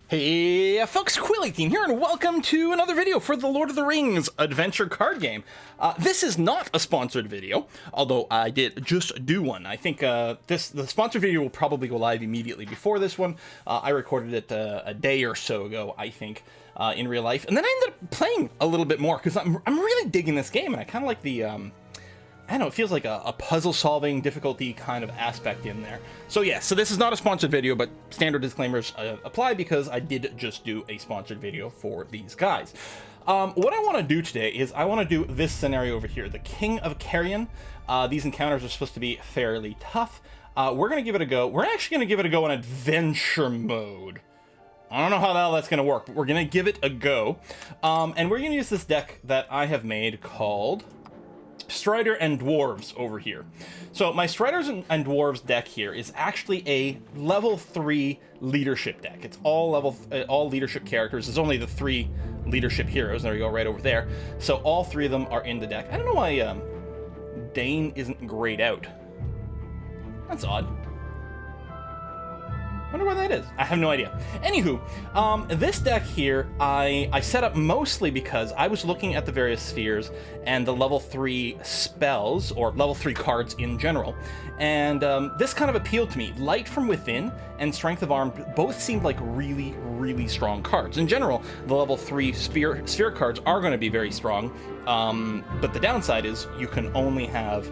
Hey folks, Quill18 here, and welcome to another video for the Lord of the Rings adventure card game. This is not a sponsored video, although I did just do one. I think the sponsored video will probably go live immediately before this one. I recorded it a day or so ago, I think, in real life, and then I ended up playing a little bit more because I'm really digging this game, and I kind of like the I don't know, it feels like a puzzle-solving difficulty kind of aspect in there. So yeah, so this is not a sponsored video, but standard disclaimers apply because I did just do a sponsored video for these guys. What I want to do today is I want to do this scenario over here, the King of Carrion. These encounters are supposed to be fairly tough. We're going to give it a go. We're actually going to give it a go in adventure mode. I don't know how the hell that's going to work, but we're going to give it a go. And we're going to use this deck that I have made called Strider and Dwarves over here. So my Striders and Dwarves deck here is actually a level 3 leadership deck. It's all all leadership characters. There's only the 3 leadership heroes. There you go, right over there. So all 3 of them are in the deck. I don't know why Dane isn't grayed out. That's odd. Wonder why that is. I have no idea. Anywho, this deck here, I set up mostly because I was looking at the various spheres and the level 3 spells, or level 3 cards in general, and this kind of appealed to me. Light from Within and Strength of Arm both seemed like really, really strong cards. In general, the level 3 sphere cards are going to be very strong, but the downside is you can only have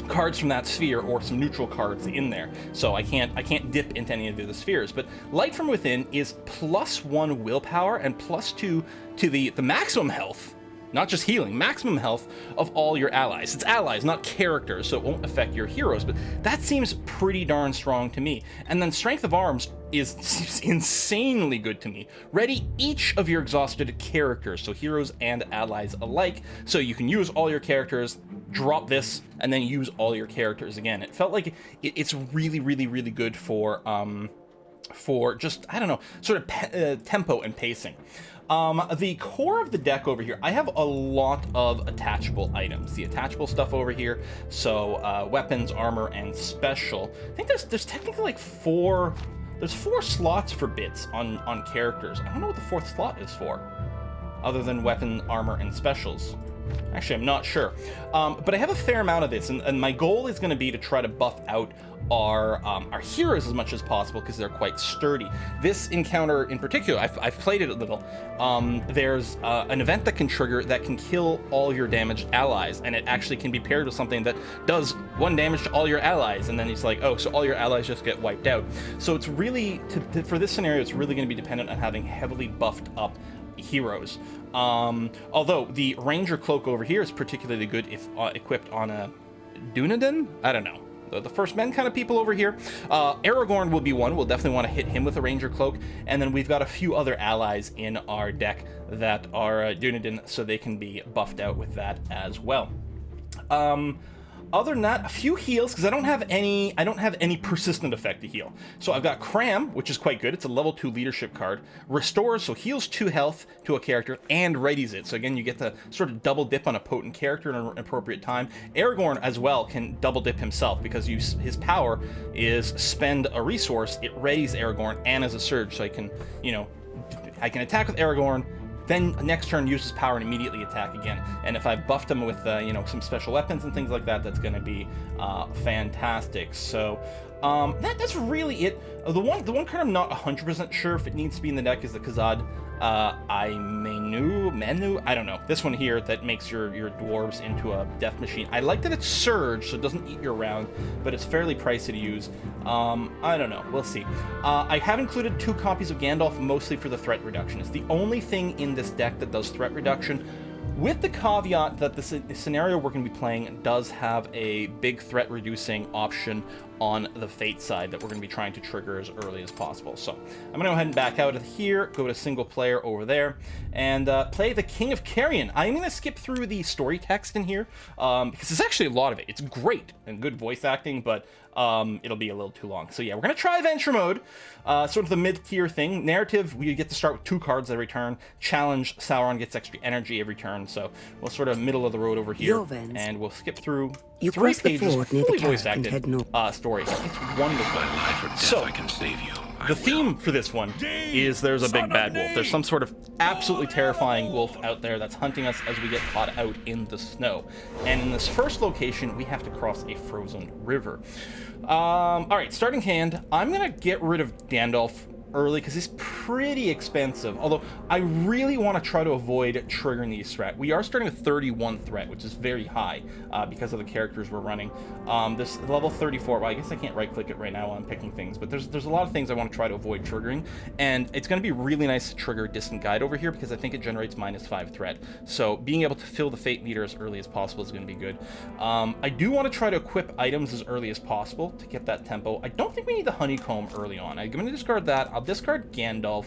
cards from that sphere or some neutral cards in there, so I can't dip into any of the spheres. But Light from Within is +1 willpower and +2 to the maximum health, not just healing, maximum health of all your allies. It's allies, not characters, so it won't affect your heroes, but that seems pretty darn strong to me. And then Strength of Arms seems insanely good to me. Ready each of your exhausted characters, so heroes and allies alike, so you can use all your characters, drop this, and then use all your characters again. It felt like it's really, really, really good for just, I don't know, sort of tempo and pacing. The core of the deck over here, I have a lot of attachable items. The attachable stuff over here, so weapons, armor, and special. I think there's technically like 4 slots for bits on characters. I don't know what the 4th slot is for, other than weapon, armor, and specials. Actually, I'm not sure. But I have a fair amount of this, and my goal is going to be to try to buff out our heroes as much as possible because they're quite sturdy. This encounter in particular, I've played it a little. There's an event that can trigger that can kill all your damaged allies, and it actually can be paired with something that does 1 damage to all your allies, and then it's like, oh, so all your allies just get wiped out. So it's really, for this scenario, it's really going to be dependent on having heavily buffed up heroes. Although the Ranger Cloak over here is particularly good if equipped on a Dunedain? I don't know. The First Men kind of people over here. Aragorn will be one. We'll definitely want to hit him with a Ranger Cloak. And then we've got a few other allies in our deck that are Dunedain, so they can be buffed out with that as well. Other than that, a few heals, because I don't have any persistent effect to heal. So I've got Cram, which is quite good. It's a level 2 leadership card. Restores, so heals 2 health to a character and readies it. So again, you get to sort of double dip on a potent character in an appropriate time. Aragorn as well can double dip himself because his power is spend a resource, it readies Aragorn and as a surge. So I can attack with Aragorn, then next turn use his power and immediately attack again. And if I've buffed him with some special weapons and things like that, that's going to be fantastic. So that's really it. The one card I'm not 100% sure if it needs to be in the deck is the Khazad Menu. I don't know. This one here that makes your dwarves into a death machine. I like that it's surge, so it doesn't eat your round, but it's fairly pricey to use. I don't know. We'll see. I have included 2 copies of Gandalf, mostly for the threat reduction. It's the only thing in this deck that does threat reduction, with the caveat that the scenario we're going to be playing does have a big threat reducing option on the Fate side that we're going to be trying to trigger as early as possible. So I'm going to go ahead and back out of here, go to single player over there, and play the King of Carrion. I'm going to skip through the story text in here because there's actually a lot of it. It's great and good voice acting, but it'll be a little too long. So yeah, we're going to try adventure mode, sort of the mid-tier thing. Narrative, we get to start with 2 cards every turn. Challenge, Sauron gets extra energy every turn, so we'll sort of middle of the road over here, and we'll skip through 3 pages of fully voice acted story. It's wonderful. By life or death, So I can save you. The theme for this one is there's a big bad wolf. There's some sort of absolutely terrifying wolf out there that's hunting us as we get caught out in the snow. And in this first location, we have to cross a frozen river. All right, starting hand, I'm going to get rid of Gandalf early because he's pretty expensive, although I really want to try to avoid triggering these threat. We are starting with 31 threat, which is very high because of the characters we're running. This level 34, well, I guess I can't right click it right now while I'm picking things, but there's a lot of things I want to try to avoid triggering, and it's going to be really nice to trigger Distant Guide over here because I think it generates -5 threat, so being able to fill the fate meter as early as possible is going to be good. I do want to try to equip items as early as possible to get that tempo. I don't think we need the honeycomb early on. I'm going to discard that. I'll discard Gandalf.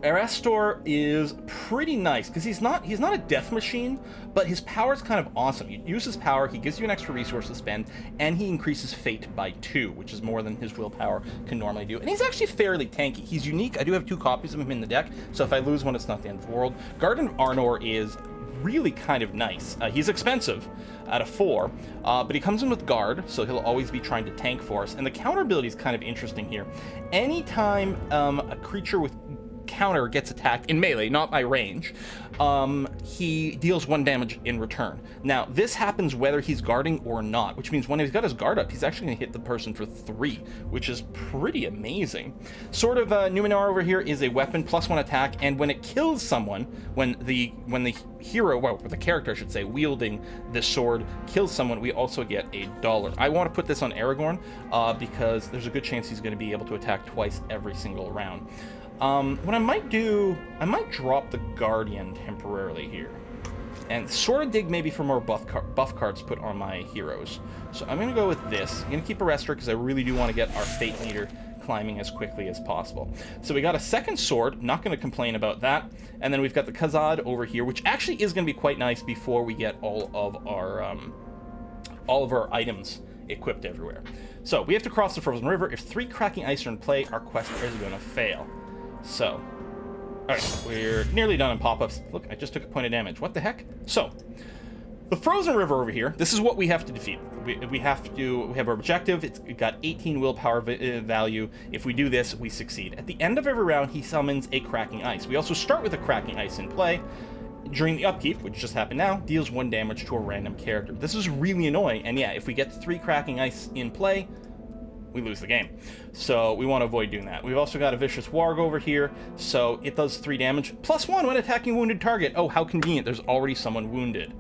Erestor is pretty nice because he's not a death machine, but his power is kind of awesome. You use his power, he gives you an extra resource to spend, and he increases fate by 2, which is more than his willpower can normally do. And he's actually fairly tanky. He's unique. I do have 2 copies of him in the deck, so if I lose one, it's not the end of the world. Garden of Arnor is really kind of nice. He's expensive at a 4, but he comes in with guard, so he'll always be trying to tank for us. And the counter ability is kind of interesting here. Anytime a creature with counter gets attacked in melee, not by range, he deals 1 damage in return. Now, this happens whether he's guarding or not, which means when he's got his guard up, he's actually going to hit the person for 3, which is pretty amazing. Sword of Numenor over here is a weapon, +1 attack, and when it kills someone, when the hero, well, the character, I should say, wielding this sword kills someone, we also get $1. I want to put this on Aragorn because there's a good chance he's going to be able to attack twice every single round. What I might do, I might drop the Guardian temporarily here. And sort of dig maybe for more buff cards put on my heroes. So I'm going to go with this. I'm going to keep Erestor because I really do want to get our fate meter climbing as quickly as possible. So we got a second sword, not going to complain about that. And then we've got the Khazad over here, which actually is going to be quite nice before we get all of our items equipped everywhere. So we have to cross the frozen river. If 3 cracking ice are in play, our quest is going to fail. So, alright, we're nearly done on pop-ups. Look, I just took a point of damage. What the heck? So, the frozen river over here, this is what we have to defeat. We have our objective. It's got 18 willpower value. If we do this, we succeed. At the end of every round, he summons a cracking ice. We also start with a cracking ice in play. During the upkeep, which just happened now, deals 1 damage to a random character. This is really annoying, and yeah, if we get 3 cracking ice in play, we lose the game. So we want to avoid doing that. We've also got a vicious warg over here, so it does 3 damage, +1 when attacking a wounded target. Oh, how convenient. There's already someone wounded.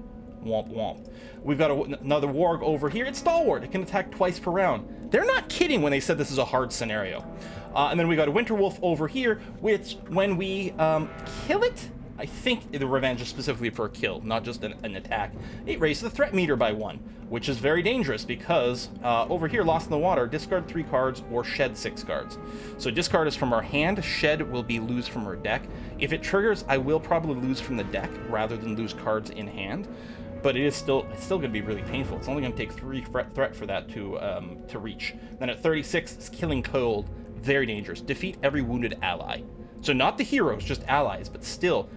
Womp womp. We've got another warg over here. It's stalwart. It can attack twice per round. They're not kidding when they said this is a hard scenario. And then we got a winter wolf over here, which when we kill it, I think the revenge is specifically for a kill, not just an attack. It raises the threat meter by 1, which is very dangerous because over here, Lost in the Water, discard 3 cards or shed 6 cards. So discard is from our hand, shed will be lose from our deck. If it triggers, I will probably lose from the deck rather than lose cards in hand, but it's still going to be really painful. It's only going to take 3 threat for that to reach. Then at 36, it's Killing Cold, very dangerous. Defeat every wounded ally. So not the heroes, just allies, but still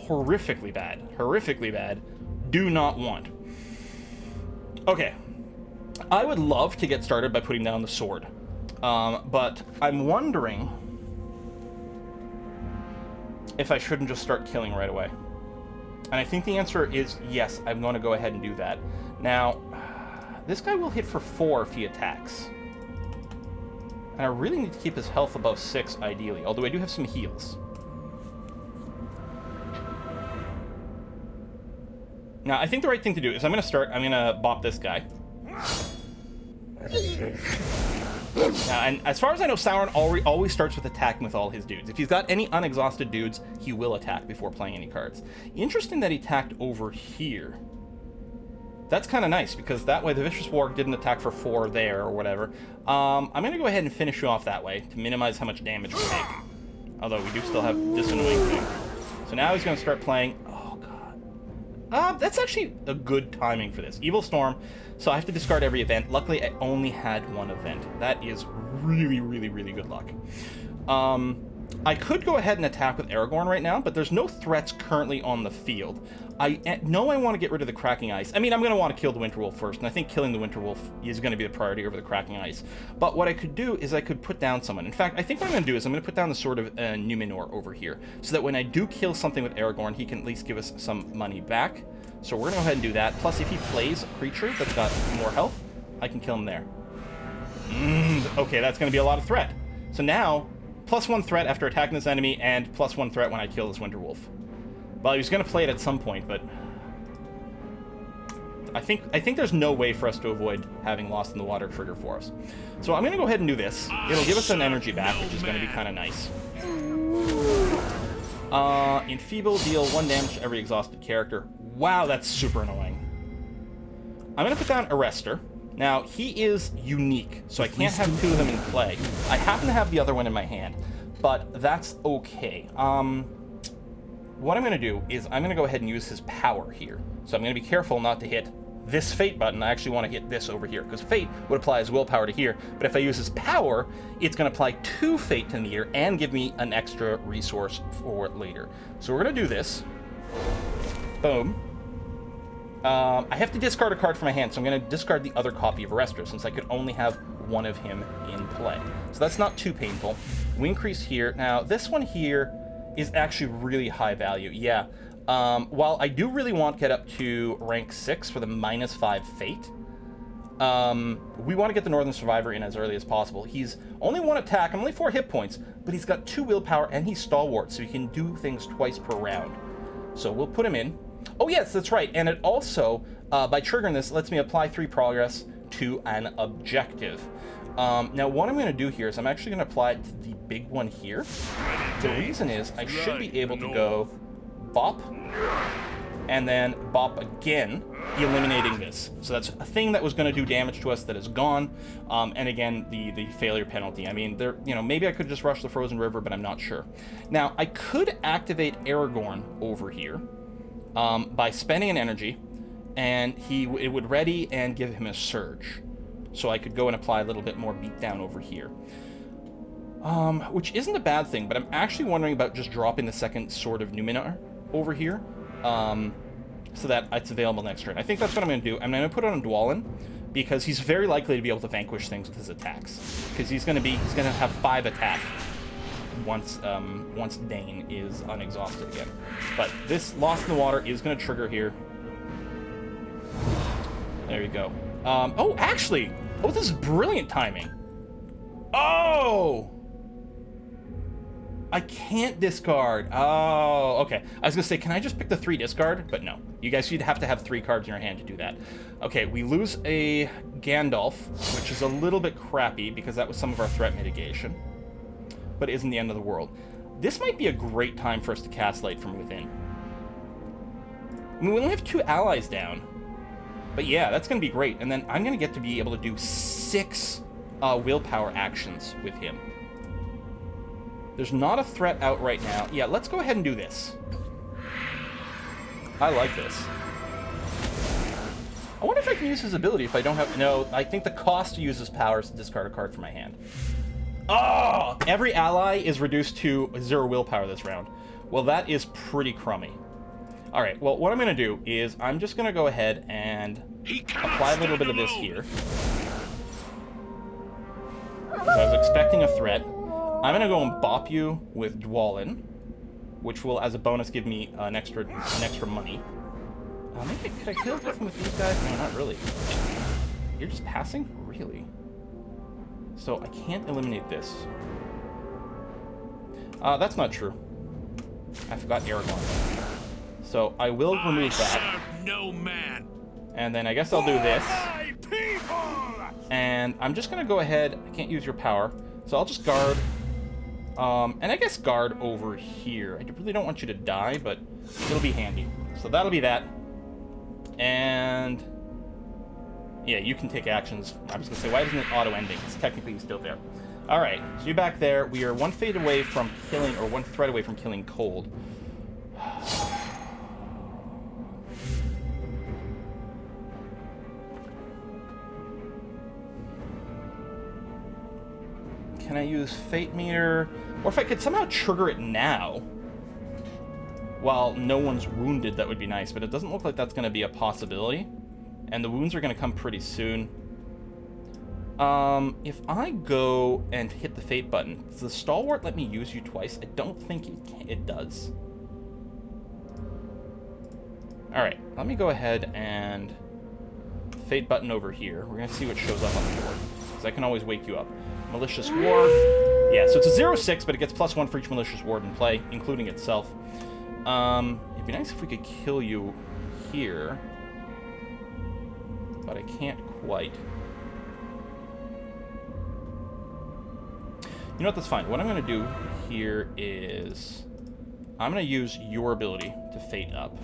horrifically bad, do not want. Okay, I would love to get started by putting down the sword, but I'm wondering if I shouldn't just start killing right away. And I think the answer is yes, I'm going to go ahead and do that. Now, this guy will hit for 4 if he attacks. And I really need to keep his health above 6, ideally, although I do have some heals. Now, I think the right thing to do is I'm going to bop this guy. And as far as I know, Sauron always starts with attacking with all his dudes. If he's got any unexhausted dudes, he will attack before playing any cards. Interesting that he attacked over here. That's kind of nice, because that way the Vicious Warg didn't attack for 4 there or whatever. I'm going to go ahead and finish you off that way to minimize how much damage we take. Although we do still have this annoying thing. So now he's going to start playing... that's actually a good timing for this. Evil Storm, so I have to discard every event. Luckily, I only had 1 event. That is really, really, really good luck. I could go ahead and attack with Aragorn right now, but there's no threats currently on the field. I know I want to get rid of the Cracking Ice. I mean, I'm going to want to kill the Winterwolf first, and I think killing the Winterwolf is going to be the priority over the Cracking Ice. But what I could do is I could put down someone. In fact, I think what I'm going to do is I'm going to put down the Sword of Numenor over here, so that when I do kill something with Aragorn, he can at least give us some money back. So we're going to go ahead and do that. Plus, if he plays a creature that's got more health, I can kill him there. Okay, that's going to be a lot of threat. So now, +1 threat after attacking this enemy, and +1 threat when I kill this Winterwolf. Well, he was going to play it at some point, but I think there's no way for us to avoid having Lost in the Water trigger for us. So I'm going to go ahead and do this. It'll give us an energy back, which is going to be kind of nice. Enfeeble, deal 1 damage to every exhausted character. Wow, that's super annoying. I'm going to put down Arrestor. Now, he is unique, so I can't have 2 of them in play. I happen to have the other one in my hand, but that's okay. What I'm going to do is I'm going to go ahead and use his power here. So I'm going to be careful not to hit this Fate button. I actually want to hit this over here, because Fate would apply his willpower to here, but if I use his power, it's going to apply 2 Fate to the ear and give me an extra resource for later. So we're going to do this. Boom. I have to discard a card from my hand, so I'm going to discard the other copy of Arrestor, since I could only have 1 of him in play. So that's not too painful. We increase here. Now, this one here is actually really high value. Yeah. While I do really want to get up to rank 6 for the -5 Fate, we want to get the Northern Survivor in as early as possible. He's only 1 attack and only 4 hit points, but he's got 2 willpower and he's stalwart, so he can do things twice per round. So we'll put him in. Oh yes, that's right, and it also, by triggering this, lets me apply 3 progress to an objective. Now what I'm going to do here is I'm actually going to apply it to the big one here. The reason is I should be able to go bop, and then bop again, eliminating this. So that's a thing that was going to do damage to us that is gone, and again, the failure penalty. I mean, maybe I could just rush the Frozen River, but I'm not sure. Now, I could activate Aragorn over here by spending an energy, and it would ready and give him a surge. So I could go and apply a little bit more beatdown over here. Which isn't a bad thing, but I'm actually wondering about just dropping the second Sword of Numenor over here, so that it's available next turn. I think that's what I'm going to do. I'm going to put it on Dwalin, because he's very likely to be able to vanquish things with his attacks. Because he's going to have 5 attack once Dane is unexhausted again. But this Lost in the Water is going to trigger here. There you go. Oh, actually! Oh, this is brilliant timing. Oh! I can't discard. Oh, okay. I was going to say, can I just pick the 3 discard? But no. You guys you'd have to have 3 cards in your hand to do that. Okay, we lose a Gandalf, which is a little bit crappy because that was some of our threat mitigation. But it isn't the end of the world. This might be a great time for us to cast Light from Within. I mean, we only have 2 allies down. But yeah, that's going to be great. And then I'm going to get to be able to do 6 willpower actions with him. There's not a threat out right now. Yeah, let's go ahead and do this. I like this. I wonder if I can use his ability if I don't have... No, I think the cost to use his power is to discard a card from my hand. Oh! Every ally is reduced to 0 willpower this round. Well, that is pretty crummy. Alright, well, what I'm going to do is I'm just going to go ahead and apply a little bit of this here. So I was expecting a threat. I'm going to go and bop you with Dwalin, which will, as a bonus, give me an extra money. Maybe, could I kill different with these guys? No, not really. You're just passing? Really? So I can't eliminate this. That's not true. I forgot Aragorn. So I will remove that. No man. And then I guess I'll do this. And I'm just going to go ahead. I can't use your power. So I'll just guard. And I guess guard over here. I really don't want you to die, but it'll be handy. So that'll be that. And yeah, you can take actions. I was going to say, why isn't it auto-ending? It's technically still there. All right, so you're back there. We are 1 fate away from killing, or 1 threat away from killing Cold. can I use Fate Meter? Or if I could somehow trigger it now, while no one's wounded, that would be nice. But it doesn't look like that's going to be a possibility. And the wounds are going to come pretty soon. If I go and hit the Fate button, does the Stalwart let me use you twice? I don't think it does. Alright, let me go ahead and Fate button over here. We're going to see what shows up on the board, because I can always wake you up. Malicious Ward. Yeah, so it's a 0/6, but it gets +1 for each Malicious Ward in play, including itself. It'd be nice if we could kill you here, but I can't quite. You know what, that's fine. What I'm going to do here is I'm going to use your ability to Fate up.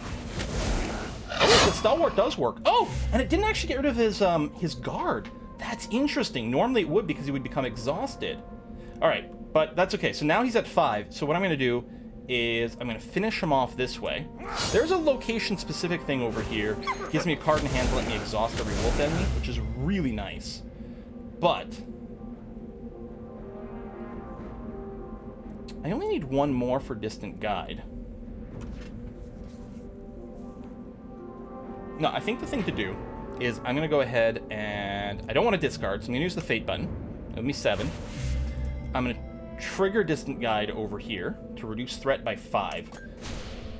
Oh, the Stalwart does work. Oh, and it didn't actually get rid of his guard. That's interesting. Normally it would, because he would become exhausted. All right, but that's okay. So now he's at 5. So what I'm going to do is I'm going to finish him off this way. There's a location-specific thing over here. Gives me a card in hand to let me exhaust every wolf enemy, which is really nice. But I only need one more for Distant Guide. No, I think the thing to do is I'm going to go ahead and... I don't want to discard, so I'm going to use the Fate button. Give me 7. I'm going to trigger Distant Guide over here to reduce threat by 5,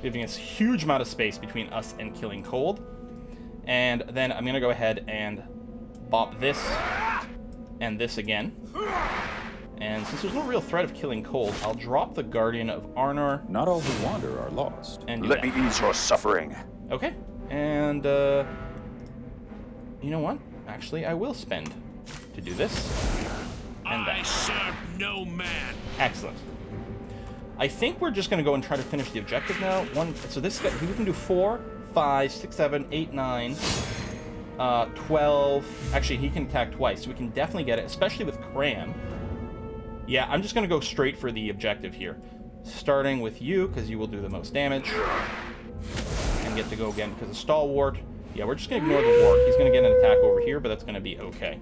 giving us a huge amount of space between us and Killing Cold. And then I'm going to go ahead and bop this and this again. And since there's no real threat of Killing Cold, I'll drop the Guardian of Arnor. Not all who wander are lost. And let me ease your suffering. Okay. And, you know what? Actually, I will spend to do this. And that. I serve no man. Excellent. I think we're just going to go and try to finish the objective now. So this guy, we can do 4, 5, 6, 7, 8, 9, 12. Actually, he can attack twice, so we can definitely get it, especially with Carrion. Yeah, I'm just going to go straight for the objective here. Starting with you, because you will do the most damage. And get to go again because of Stalwart. Yeah, we're just going to ignore the ward. He's going to get an attack over here, but that's going to be okay.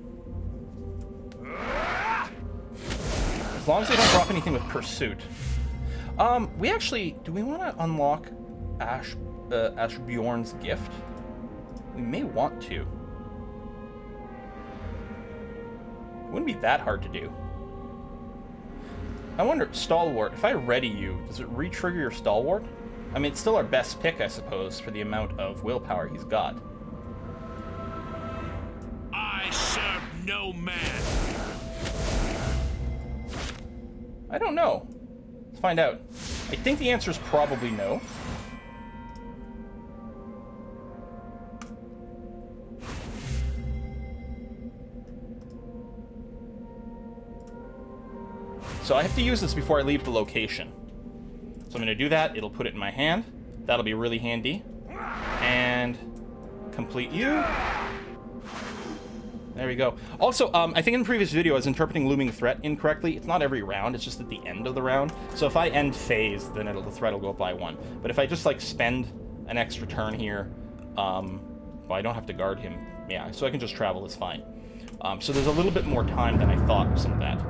As long as they don't drop anything with Pursuit. We actually... Do we want to unlock Ashbjorn's gift? We may want to. It wouldn't be that hard to do. I wonder, Stalwart, if I ready you, does it re-trigger your Stalwart? I mean, it's still our best pick, I suppose, for the amount of willpower he's got. I serve no man. I don't know. Let's find out. I think the answer is probably no. So I have to use this before I leave the location. So I'm going to do that. It'll put it in my hand. That'll be really handy. And complete you. There we go. Also, I think in the previous video I was interpreting Looming Threat incorrectly. It's not every round, it's just at the end of the round. So if I end phase, then the threat will go up by 1. But if I just, like, spend an extra turn here, well, I don't have to guard him. Yeah, so I can just travel is fine. So there's a little bit more time than I thought with some of that.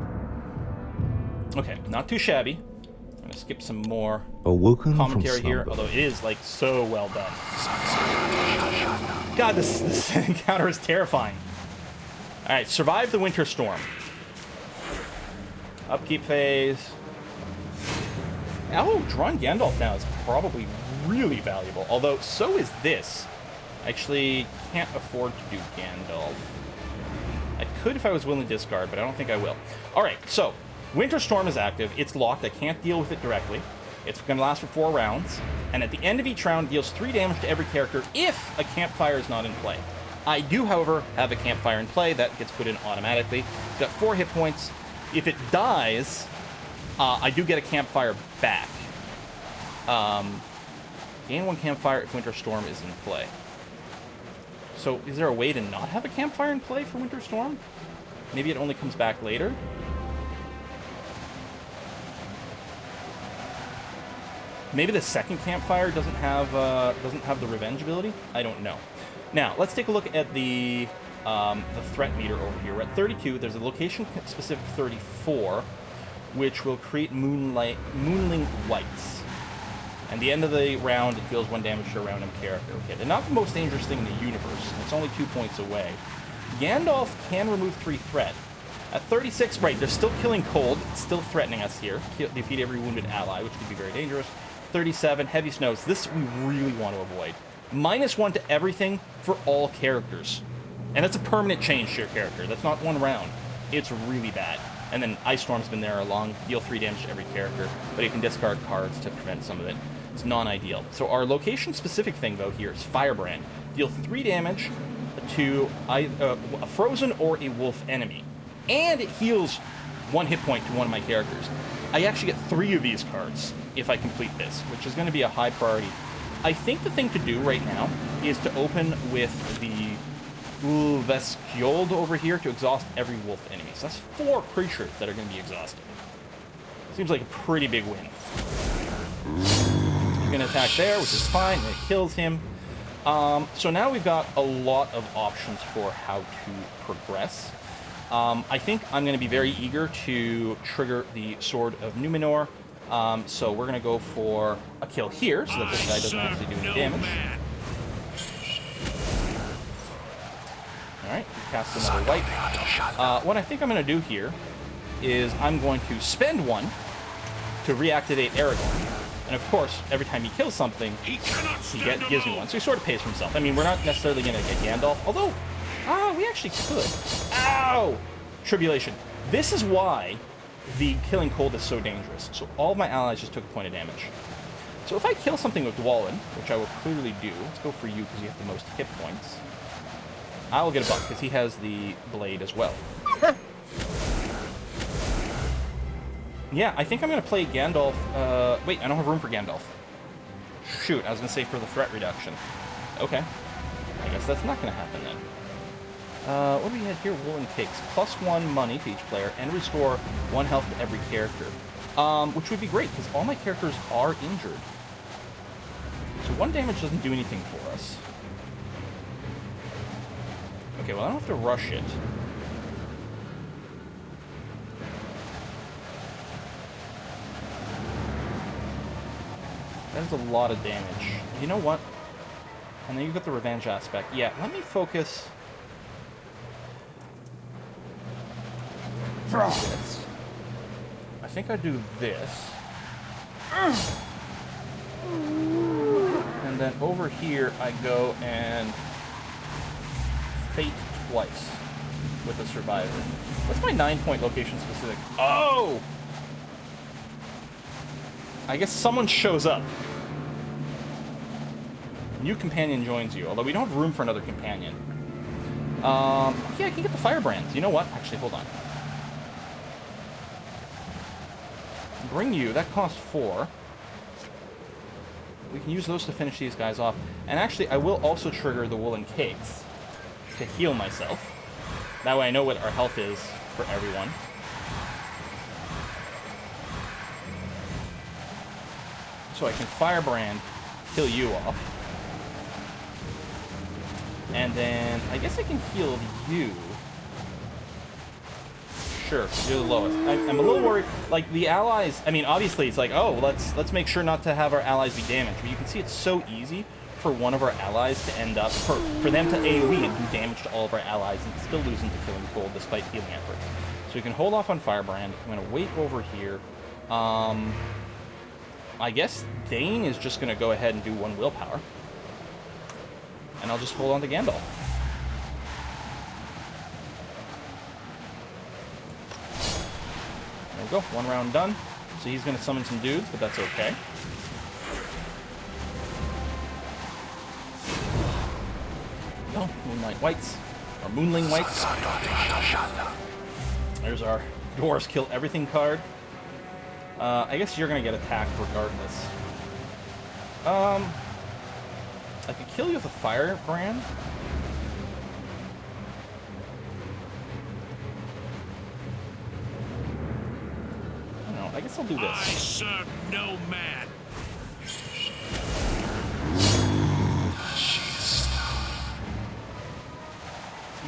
Okay, not too shabby. I'm going to skip some more commentary here, although it is, like, so well done. God, this encounter is terrifying. Alright, survive the winter storm. Upkeep phase. Oh, drawing Gandalf now is probably really valuable, although so is this. I actually can't afford to do Gandalf. I could if I was willing to discard, but I don't think I will. Alright, so Winter Storm is active. It's locked. I can't deal with it directly. It's going to last for 4 rounds. And at the end of each round, deals 3 damage to every character if a campfire is not in play. I do, however, have a campfire in play. That gets put in automatically. It's got 4 hit points. If it dies, I do get a campfire back. Gain 1 campfire if Winter Storm is in play. So is there a way to not have a campfire in play for Winter Storm? Maybe it only comes back later? Maybe the second campfire doesn't have the revenge ability? I don't know. Now, let's take a look at the the threat meter over here. We're at 32. There's a location-specific 34, which will create moonling whites. And the end of the round, it deals 1 damage to a random character. Okay, they're not the most dangerous thing in the universe. It's only 2 points away. Gandalf can remove 3 threat. At 36, right, they're still killing cold. It's still threatening us here. Defeat every wounded ally, which could be very dangerous. 37, heavy snows. This we really want to avoid. -1 to everything for all characters. And that's a permanent change to your character. That's not 1 round. It's really bad. And then Ice Storm's been there along. Deal 3 damage to every character, but you can discard cards to prevent some of it. It's non-ideal. So our location-specific thing, though, here is Firebrand. Deal 3 damage to either a frozen or a wolf enemy. And it heals 1 hit point to one of my characters. I actually get 3 of these cards if I complete this, which is going to be a high priority. I think the thing to do right now is to open with the Vesciold over here to exhaust every wolf enemy. So that's 4 creatures that are going to be exhausted. Seems like a pretty big win. He's going to attack there, which is fine, and it kills him. So now we've got a lot of options for how to progress. I think I'm going to be very eager to trigger the Sword of Numenor. So we're going to go for a kill here, so that this guy doesn't actually do any damage. Alright, cast another white. What I think I'm going to do here is I'm going to spend 1 to reactivate Aragorn. And of course, every time he kills something, he gives me 1. So he sort of pays for himself. I mean, we're not necessarily going to get Gandalf, although, we actually could. Ow! Tribulation. This is why the killing cold is so dangerous. So all of my allies just took a point of damage. So if I kill something with Dwalin, which I will clearly do, let's go for you because you have the most hit points. I will get a buck because he has the blade as well. Yeah, I think I'm going to play Gandalf. Wait, I don't have room for Gandalf. Shoot, I was going to say for the threat reduction. Okay. I guess that's not going to happen then. What do we have here? Woolen Cakes. +1 money to each player and restore 1 health to every character. Which would be great because all my characters are injured. So 1 damage doesn't do anything for us. Okay, well I don't have to rush it. That is a lot of damage. You know what? And then you've got the revenge aspect. Yeah, let me focus. This. I think I do this. And then over here I go and fate twice with the survivor. What's my 9-point location specific? Oh! I guess someone shows up. New companion joins you, although we don't have room for another companion. Yeah, I can get the Firebrands. You know what? Actually, hold on. Bring you. That costs 4. We can use those to finish these guys off. And actually, I will also trigger the Woolen Cakes to heal myself. That way I know what our health is for everyone. So I can Firebrand, heal you off. And then, I guess I can heal you. Sure, you're the lowest. I'm a little worried, like, the allies, I mean, obviously, it's like, oh, let's make sure not to have our allies be damaged. But you can see it's so easy for one of our allies to end up, for them to AoE and do damage to all of our allies and still lose into killing cold despite healing efforts. So we can hold off on Firebrand. I'm going to wait over here. I guess Dane is just going to go ahead and do 1 willpower. And I'll just hold on to Gandalf. There we go, 1 round done. So he's going to summon some dudes, but that's okay. There we go, Moonlight Whites. Or Moonling Whites. There's our Dwarves Kill Everything card. I guess you're going to get attacked regardless. I could kill you with a Firebrand. I don't know, I guess I'll do this. I serve no man.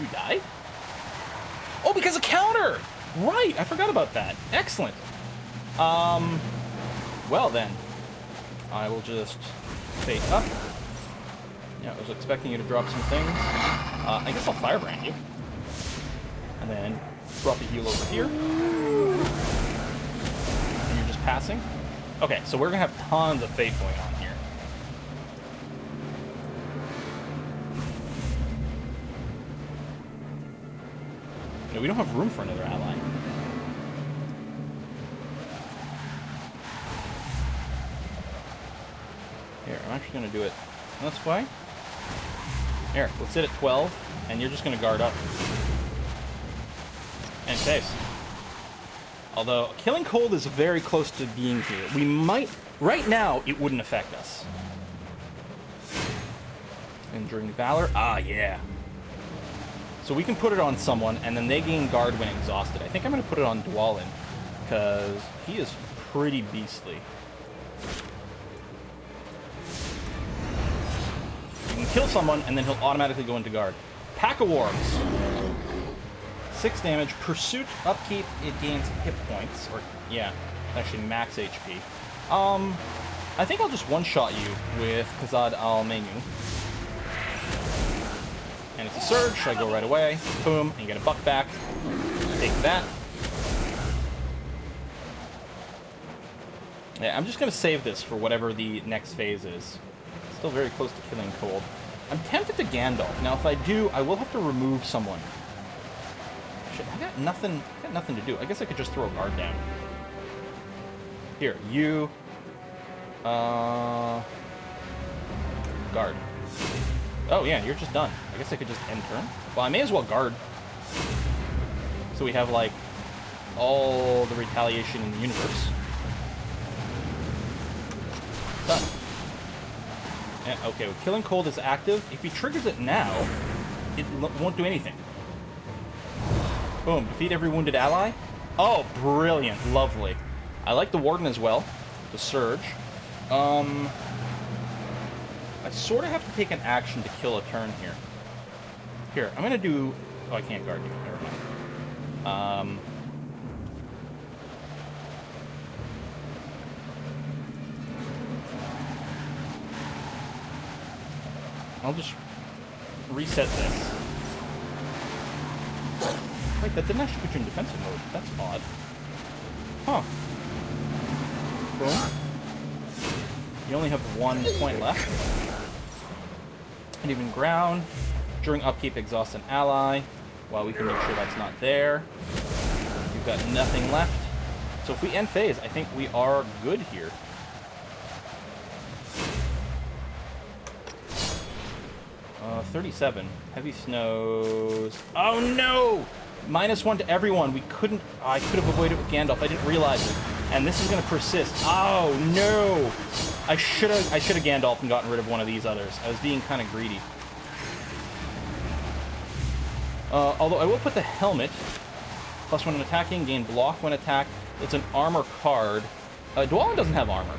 You died? Oh, because of counter! Right, I forgot about that. Excellent. Well then. I will just fade up. Yeah, I was expecting you to drop some things. I guess I'll firebrand you. And then drop a heal over here. And you're just passing. Okay, so we're gonna have tons of fate going on here. No, we don't have room for another ally. Here, I'm actually gonna do it this way. Here, let's sit at 12, and you're just gonna guard up. And face. Although, Killing Cold is very close to being here. We might... Right now, it wouldn't affect us. Enduring Valor? Ah, yeah. So we can put it on someone, and then they gain guard when exhausted. I think I'm going to put it on Dwalin, because he is pretty beastly. You can kill someone, and then he'll automatically go into guard. Pack of Wargs. 6 damage. Pursuit, upkeep, it gains hit points. Or, yeah, actually max HP. I think I'll just one-shot you with Kazad al-Menu. And it's a surge, so I go right away. Boom, and you get a buck back. Take that. Yeah, I'm just going to save this for whatever the next phase is. Still very close to Killing Cold. I'm tempted to Gandalf. Now, if I do, I will have to remove someone. Shit, I got nothing to do. I guess I could just throw a guard down. Here, you... Guard. Oh, yeah, you're just done. I guess I could just end turn. Well, I may as well guard. So we have, like, all the retaliation in the universe. Done. Yeah, okay, well, Killing Cold is active. If he triggers it now, it won't do anything. Boom, defeat every wounded ally. Oh, brilliant, lovely. I like the Warden as well, the Surge. I sort of have to take an action to kill a turn here. Here, I'm gonna do... Oh, I can't guard you, never mind. I'll just reset this. Wait, that didn't actually put you in defensive mode. That's odd. Huh. Boom. You only have 1 point left. And even ground. During upkeep, exhaust an ally. While we can make sure that's not there. You've got nothing left. So if we end phase, I think we are good here. Uh, 37. Heavy snows. Oh no! -1 to everyone. We couldn't... Oh, I could have avoided it with Gandalf. I didn't realize it. And this is going to persist. Oh no! I should have Gandalf and gotten rid of one of these others. I was being kind of greedy. Although I will put the helmet. +1 when attacking, gain block when attacked. It's an armor card. Dwalin doesn't have armor.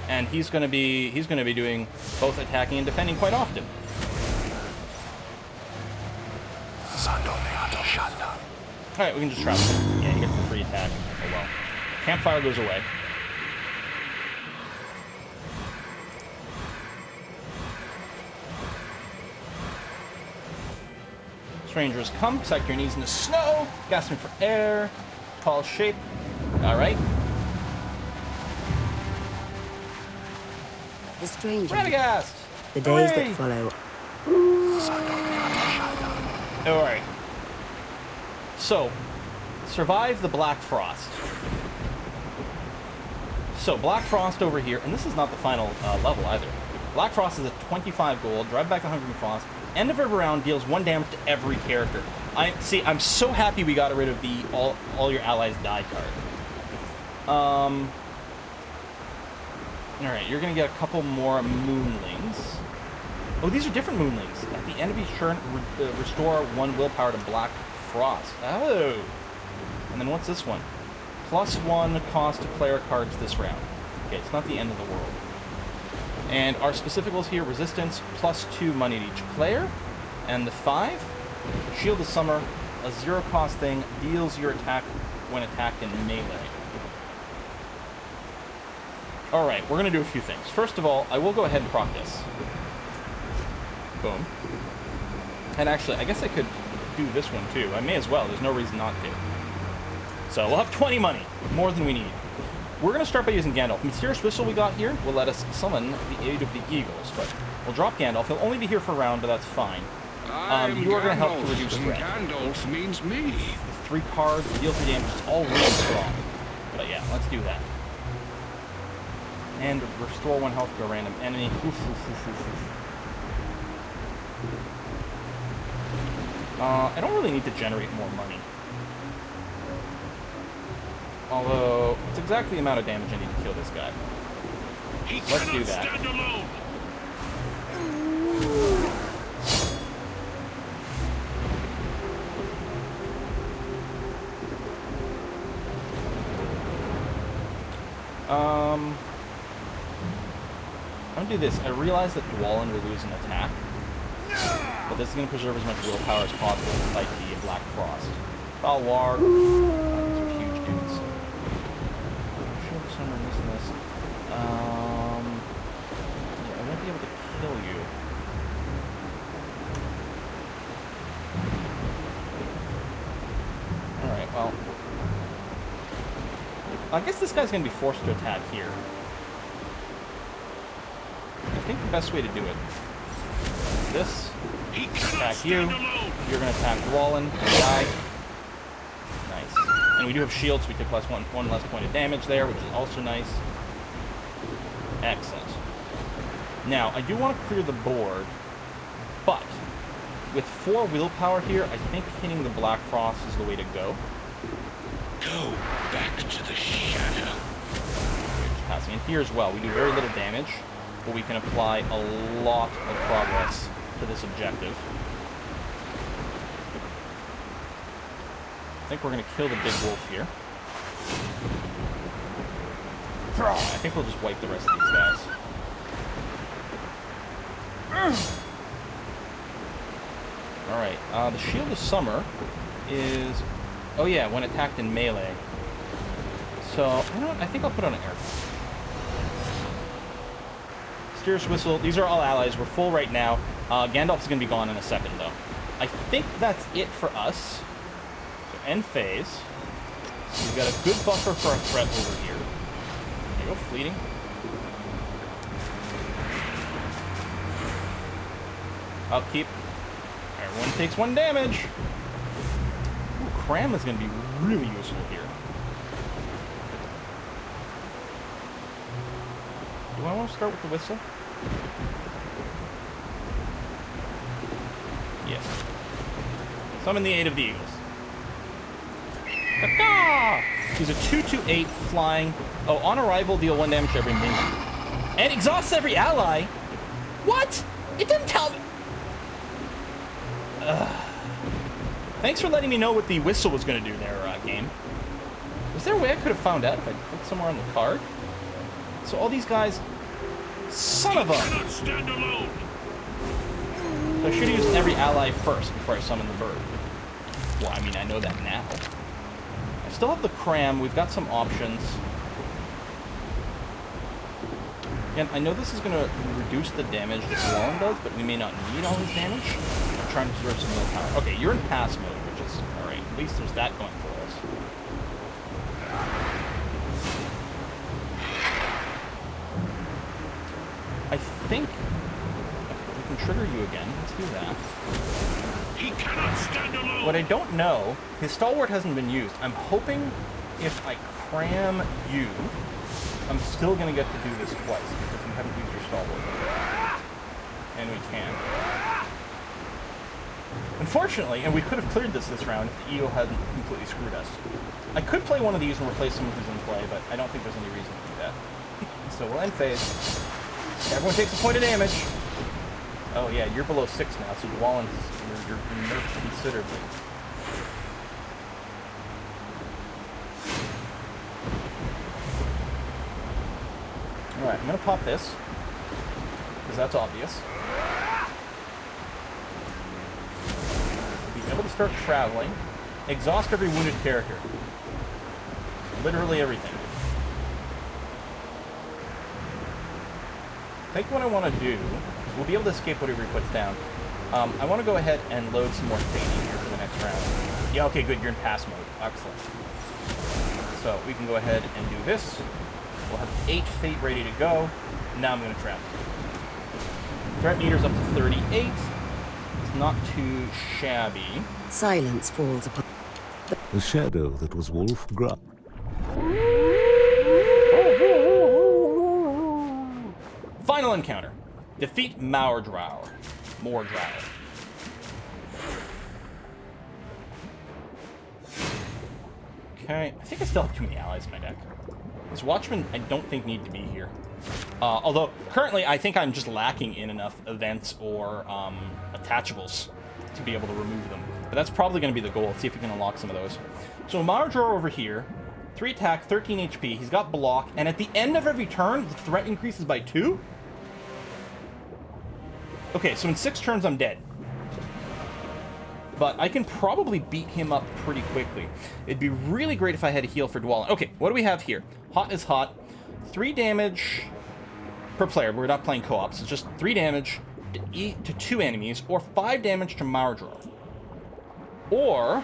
And he's gonna be doing both attacking and defending quite often. Alright, we can just trap him. Yeah, he gets the free attack. Oh well. Campfire goes away. Strangers come, sack your knees in the snow, gasping for air, tall shape. Alright. The stranger. Radagast! The days Hooray! that follow. Alright. So, survive the Black Frost. So, Black Frost over here, and this is not the final level either. Black Frost is at 25 gold, drive back the Hungering Frost. End of every round deals 1 damage to every character. I'm so happy we got rid of the all your allies die card. Alright, you're gonna get a couple more Moonlings. Oh, these are different Moonlings. At the end of each turn, restore 1 willpower to Black Frost. Oh! And then what's this one? +1 cost to player cards this round. Okay, it's not the end of the world. And our specificals here, resistance, +2 money to each player. And the 5, Shield of Summer, a 0-cost thing, deals your attack when attacked in melee. Alright, we're going to do a few things. First of all, I will go ahead and proc this. Boom. And actually, I guess I could do this one too. I may as well. There's no reason not to. So we'll have 20 money. More than we need. We're going to start by using Gandalf. Mysterious Whistle we got here will let us summon the aid of the Eagles. But we'll drop Gandalf. He'll only be here for a round, but that's fine. You are going to help to reduce threat. Gandalf means me. The 3 cards, deal 3 damage. It's all really strong. But yeah, let's do that. And restore 1 health to a random enemy. Oof, oof, oof, oof, oof. I don't really need to generate more money. Although, it's exactly the amount of damage I need to kill this guy. Let's do that. Stand alone. I'm gonna do this. I realize that Dwalin will lose an attack, but this is gonna preserve as much willpower as possible to fight the Black Frost. Balwar. These are huge dudes. Shield Summer, this. Yeah, I won't be able to kill you. Alright, well. I guess this guy's gonna be forced to attack here. I think the best way to do it is this. Attack you. You're going to attack Dwalin. Die. Nice. And we do have shields, so we get plus one less point of damage there, which is also nice. Excellent. Now, I do want to clear the board, but with 4 willpower here, I think hitting the Black Frost is the way to go. Go back to the shadow. Just passing in here as well. We do very little damage, but we can apply a lot of progress to this objective. I think we're going to kill the big wolf here. I think we'll just wipe the rest of these guys. Alright, the Shield of Summer is... Oh yeah, when attacked in melee. So, you know what? I think I'll put on an air. Mysterious Whistle. These are all allies. We're full right now. Gandalf's going to be gone in a second, though. I think that's it for us. So, end phase. We've got a good buffer for our threat over here. There you go, fleeting. Upkeep. Everyone takes 1 damage. Ooh, Cram is going to be really useful here. Do I want to start with the whistle? Yes. Summon the aid of the Eagles. Caw-caw! He's a 2/8 flying. Oh, on arrival, deal 1 damage to every minion. And exhausts every ally? What? It didn't tell me. Thanks for letting me know what the whistle was going to do there, game. Was there a way I could have found out if I clicked somewhere on the card? So all these guys... Son of a... Stand alone. So I should have used every ally first before I summon the bird. Well, I mean, I know that now. I still have the cram. We've got some options. Again, I know this is going to reduce the damage that Dwalin does, but we may not need all his damage. I'm trying to preserve some willpower. Okay, you're in pass mode, which is alright. At least there's that going for us. I think we can trigger you again. Let's do that. He cannot stand alone. What I don't know, his stalwart hasn't been used. I'm hoping if I cram you, I'm still going to get to do this twice because you haven't used your stalwart. And we can. Unfortunately, and we could have cleared this round if the Eagle hadn't completely screwed us. I could play one of these and replace someone who's in play, but I don't think there's any reason to do that. So we'll end phase. Everyone takes a point of damage. Oh yeah, you're below 6 now, so Dwalin, you're nerfed considerably. Alright, I'm gonna pop this, because that's obvious. It'll start traveling. Exhaust every wounded character. Literally everything. I think what I want to do, we'll be able to escape whatever he puts down. I want to go ahead and load some more fading here for the next round. Yeah, okay, good. You're in pass mode. Excellent. So we can go ahead and do this. We'll have 8 fate ready to go. Now I'm going to travel. Threat meter's up to 38. It's not too shabby. Silence falls upon The shadow that was Wolf Grub. Final encounter. Defeat Mordraur. Okay, I think I still have too many allies in my deck. These Watchmen, I don't think need to be here. Although, currently, I think I'm just lacking in enough events or attachables to be able to remove them. But that's probably going to be the goal. Let's see if we can unlock some of those. So Mordraur over here, 3 attack, 13 HP. He's got block, and at the end of every turn, the threat increases by 2? Okay, so in 6 turns, I'm dead. But I can probably beat him up pretty quickly. It'd be really great if I had a heal for Dwalin. Okay, what do we have here? Hot is hot. 3 damage per player. We're not playing co-op, so it's just 3 damage to 2 enemies, or 5 damage to Mordraur. Or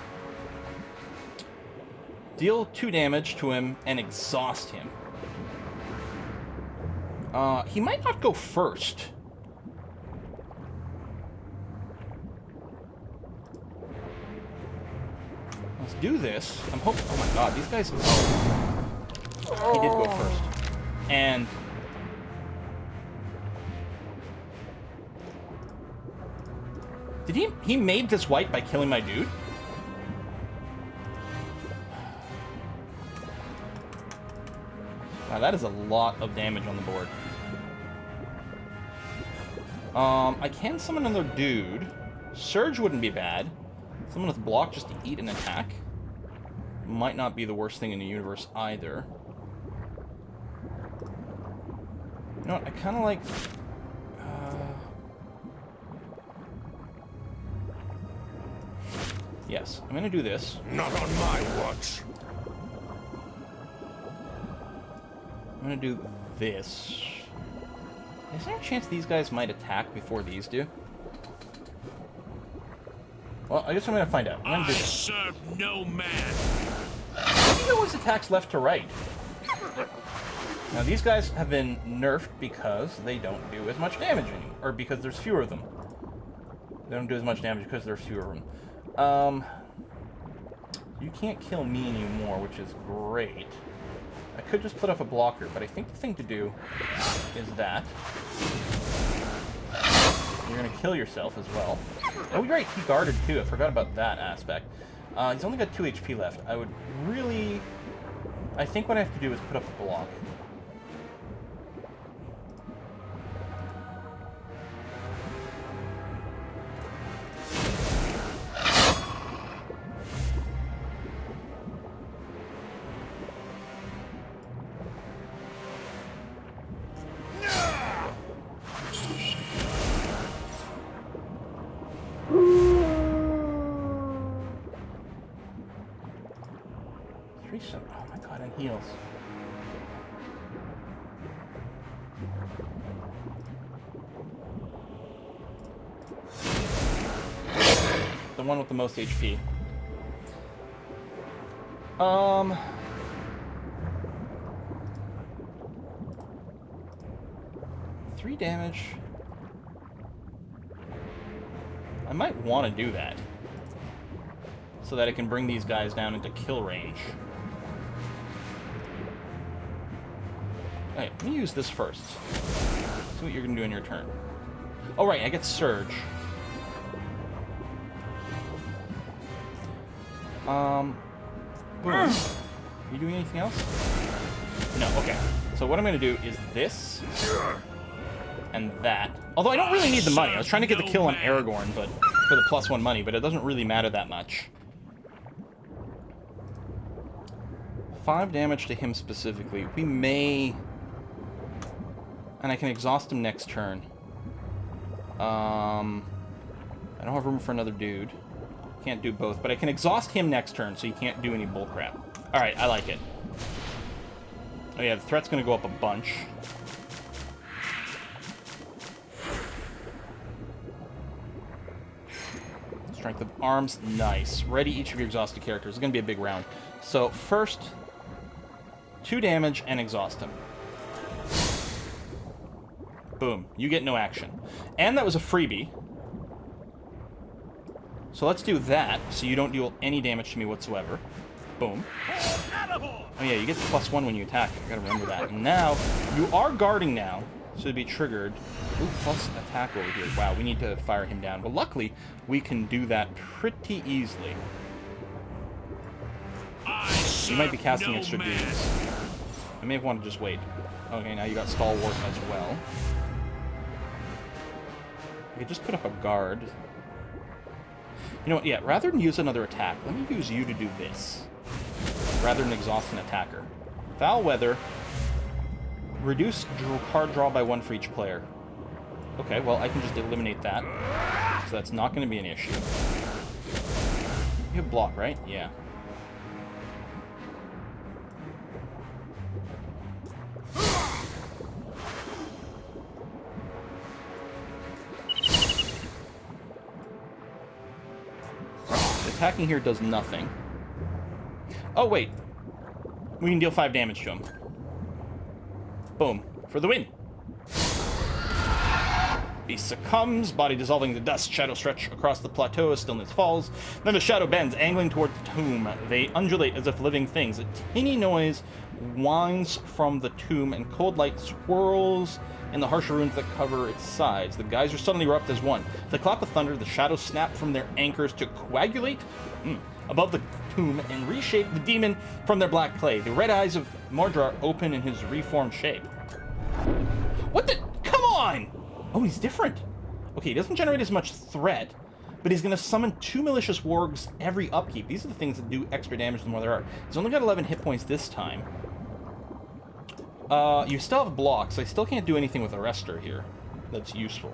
deal 2 damage to him and exhaust him. He might not go first. Let's do this. I'm hoping. Oh my god, these guys. Oh. He did go first. And. Did he. He made this white by killing my dude? Wow, that is a lot of damage on the board. I can summon another dude. Surge wouldn't be bad. Someone with block just to eat an attack. Might not be the worst thing in the universe either. You know what, I kind of like... Yes, I'm going to do this. Not on my watch. I'm going to do this. Is there a chance these guys might attack before these do? Well, I guess I'm going to find out. I'm I gonna serve no man. He always attacks left to right. Now, these guys have been nerfed because they don't do as much damage anymore. Or because there's fewer of them. They don't do as much damage because there's fewer of them. You can't kill me anymore, which is great. I could just put up a blocker, but I think the thing to do is that. You're going to kill yourself as well. Oh, great, he guarded too. I forgot about that aspect. He's only got 2 HP left. I would really... I think what I have to do is put up a block. Oh my god, and heals. The one with the most HP. 3 damage. I might want to do that. So that it can bring these guys down into kill range. Alright, let me use this first. See what you're going to do in your turn. Oh, right, I get Surge. Boom. You doing anything else? No, okay. So what I'm going to do is this. And that. Although I don't really need the money. I was trying to get the kill on Aragorn, but for the +1 money, but it doesn't really matter that much. 5 damage to him specifically. We may... And I can exhaust him next turn. I don't have room for another dude. can't do both, but I can exhaust him next turn, so he can't do any bullcrap. Alright, I like it. Oh yeah, the threat's gonna go up a bunch. Strength of arms, nice. Ready each of your exhausted characters. It's gonna be a big round. So first, 2 damage and exhaust him. Boom. You get no action. And that was a freebie. So let's do that, so you don't deal any damage to me whatsoever. Boom. Oh yeah, you get +1 when you attack. I gotta remember that. And now, you are guarding now, so it'd be triggered. Ooh, plus attack over here. Wow, we need to fire him down. But luckily, we can do that pretty easily. You might be casting extra dudes. I may have wanted to just wait. Okay, now you got Stalwart as well. I could just put up a guard. You know what, yeah, rather than use another attack, let me use you to do this. Rather than exhaust an attacker. Foul Weather. Reduce card draw by 1 for each player. Okay, well, I can just eliminate that. So that's not going to be an issue. You have block, right? Yeah. Attacking here does nothing. Oh, wait. We can deal 5 damage to him. Boom. For the win. Beast succumbs, body dissolving to dust, shadow stretch across the plateau as stillness falls. Then the shadow bends, angling toward the tomb. They undulate as if living things. A tinny noise winds from the tomb, and cold light swirls in the harsh ruins that cover its sides. The geysers suddenly erupt as one. The clap of thunder, the shadows snap from their anchors to coagulate above the tomb and reshape the demon from their black clay. The red eyes of Mordraur open in his reformed shape. What the? Come on! Oh, he's different. Okay, he doesn't generate as much threat, but he's going to summon 2 malicious wargs every upkeep. These are the things that do extra damage the more there are. He's only got 11 hit points this time. You still have blocks. I still can't do anything with Arrestor here that's useful.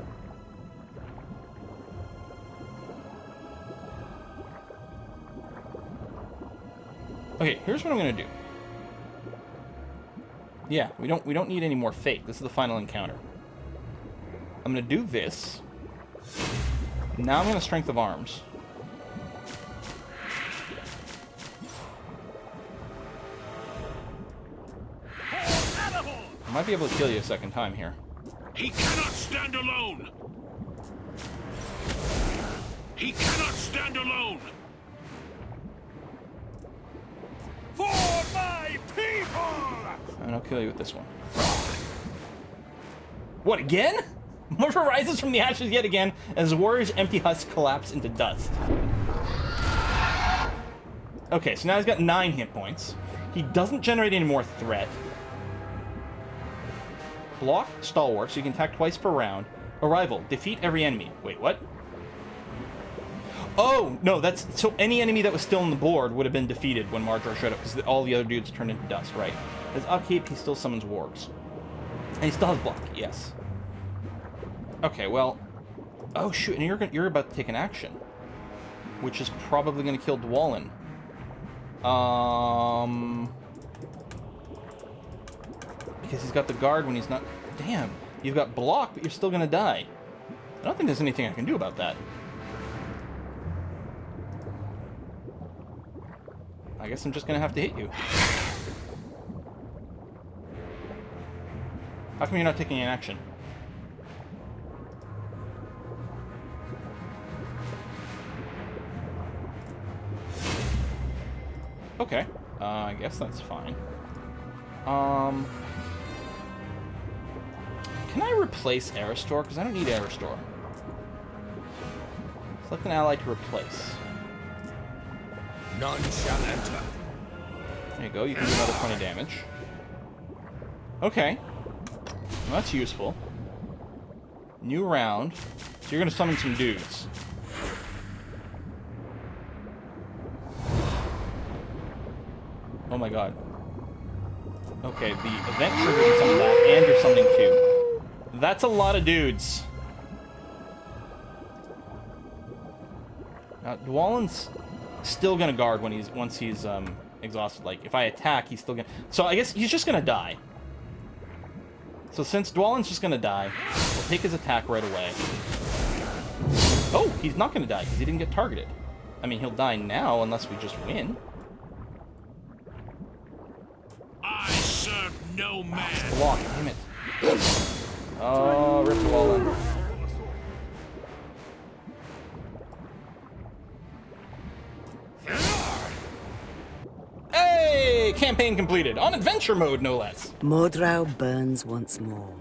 Okay, here's what I'm going to do. Yeah, we don't need any more fate. This is the final encounter. I'm going to do this. Now I'm going to Strength of Arms. I might be able to kill you a second time here. He cannot stand alone. He cannot stand alone. For my people! And I'll kill you with this one. What, again? Mordraur rises from the ashes yet again as the warrior's empty husk collapse into dust. Okay, so now he's got 9 hit points. He doesn't generate any more threat. Block, Stalwart, so you can attack twice per round. Arrival, defeat every enemy. Wait, what? Oh, no, that's... So any enemy that was still on the board would have been defeated when Mordraur showed up, because all the other dudes turned into dust, right? His upkeep, he still summons wargs. And he still has block, yes. Okay, well... Oh, shoot, and you're about to take an action. Which is probably going to kill Dwalin. Because he's got the guard when he's not... Damn, you've got block, but you're still going to die. I don't think there's anything I can do about that. I guess I'm just going to have to hit you. How come you're not taking an action? Okay, I guess that's fine. Can I replace Aristor? Because I don't need Aristor. Select an ally to replace. None shall enter. There you go, you can do another 20 damage. Okay. Well, that's useful. New round. So you're going to summon some dudes. Oh my god. Okay, the event triggered some of that, and you're summoning 2. That's a lot of dudes. Dwalin's still gonna guard when once he's exhausted. Like, if I attack, he's still gonna... So I guess he's just gonna die. So since Dwalin's just gonna die, we'll take his attack right away. Oh, he's not gonna die because he didn't get targeted. I mean, he'll die now unless we just win. I serve no man. Block, damn it. Oh, rip Dwalin. Hey! Campaign completed. On adventure mode, no less. Mordraur burns once more.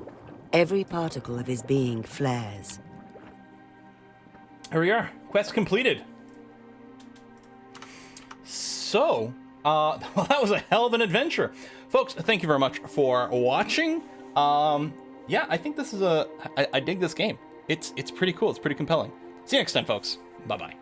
Every particle of his being flares. Here we are. Quest completed. So, well, that was a hell of an adventure. Folks, thank you very much for watching. Yeah, I think this is I dig this game. It's pretty cool. It's pretty compelling. See you next time, folks. Bye-bye.